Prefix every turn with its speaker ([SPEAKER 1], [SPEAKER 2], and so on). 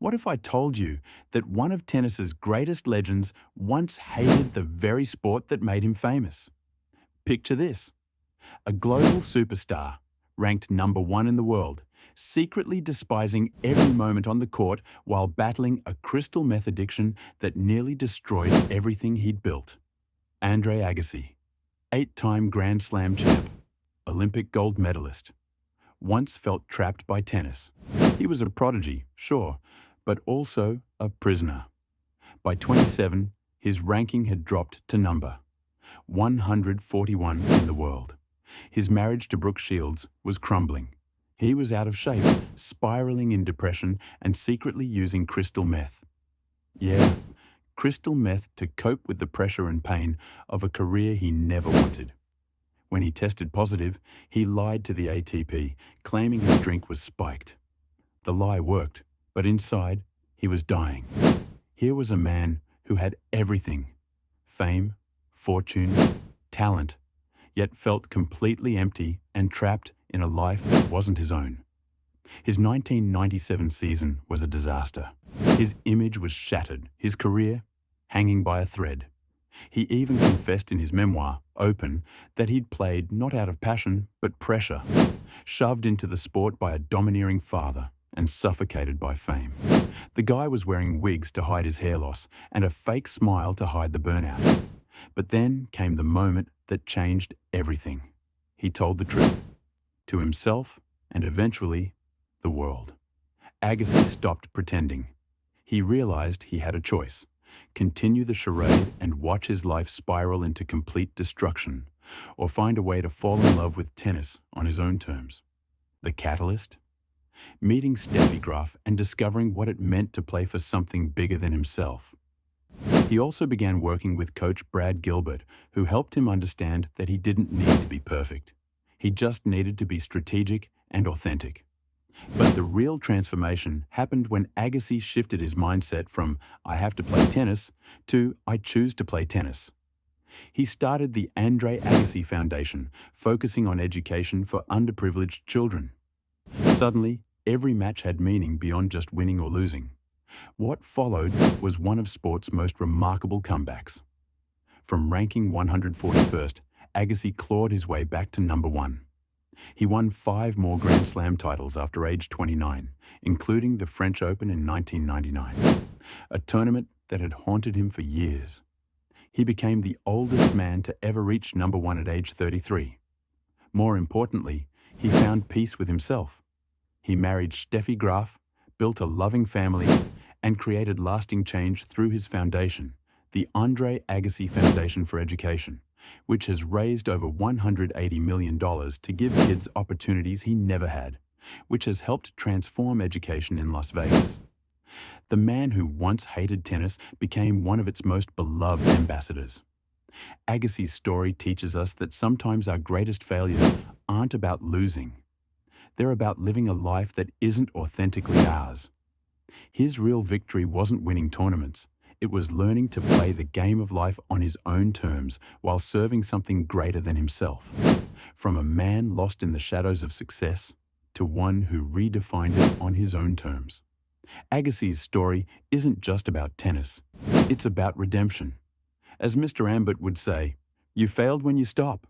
[SPEAKER 1] What if I told you that one of tennis's greatest legends once hated the very sport that made him famous? Picture this: a global superstar, ranked number one in the world, secretly despising every moment on the court while battling a crystal meth addiction that nearly destroyed everything he'd built. Andre Agassi, eight-time Grand Slam champ, Olympic gold medalist, once felt trapped by tennis. He was a prodigy, sure, but also a prisoner. By 27, his ranking had dropped to number 141 in the world. His marriage to Brooke Shields was crumbling. He was out of shape, spiraling in depression and secretly using crystal meth. Yeah, crystal meth to cope with the pressure and pain of a career he never wanted. When he tested positive, he lied to the ATP, claiming his drink was spiked. The lie worked, but inside, he was dying. Here was a man who had everything: fame, fortune, talent, yet felt completely empty and trapped in a life that wasn't his own. His 1997 season was a disaster. His image was shattered, his career hanging by a thread. He even confessed in his memoir, Open, that he'd played not out of passion, but pressure, shoved into the sport by a domineering father and suffocated by fame. The guy was wearing wigs to hide his hair loss and a fake smile to hide the burnout. But then came the moment that changed everything. He told the truth, to himself and eventually the world. Agassi stopped pretending. He realized he had a choice: continue the charade and watch his life spiral into complete destruction, or find a way to fall in love with tennis on his own terms. The catalyst? Meeting Steffi Graf and discovering what it meant to play for something bigger than himself. He also began working with coach Brad Gilbert, who helped him understand that he didn't need to be perfect. He just needed to be strategic and authentic. But the real transformation happened when Agassi shifted his mindset from "I have to play tennis" to "I choose to play tennis." He started the Andre Agassi Foundation, focusing on education for underprivileged children. Suddenly, every match had meaning beyond just winning or losing. What followed was one of sport's most remarkable comebacks. From ranking 141st, Agassi clawed his way back to number one. He won 5 more Grand Slam titles after age 29, including the French Open in 1999, a tournament that had haunted him for years. He became the oldest man to ever reach number one at age 33. More importantly, he found peace with himself. He married Steffi Graf, built a loving family, and created lasting change through his foundation, the Andre Agassi Foundation for Education, which has raised over $180 million to give kids opportunities he never had, which has helped transform education in Las Vegas. The man who once hated tennis became one of its most beloved ambassadors. Agassi's story teaches us that sometimes our greatest failures aren't about losing. They're about living a life that isn't authentically ours. His real victory wasn't winning tournaments. It was learning to play the game of life on his own terms while serving something greater than himself. From a man lost in the shadows of success to one who redefined it on his own terms. Agassi's story isn't just about tennis. It's about redemption. As Mr. Ambit would say, "You failed when you stop."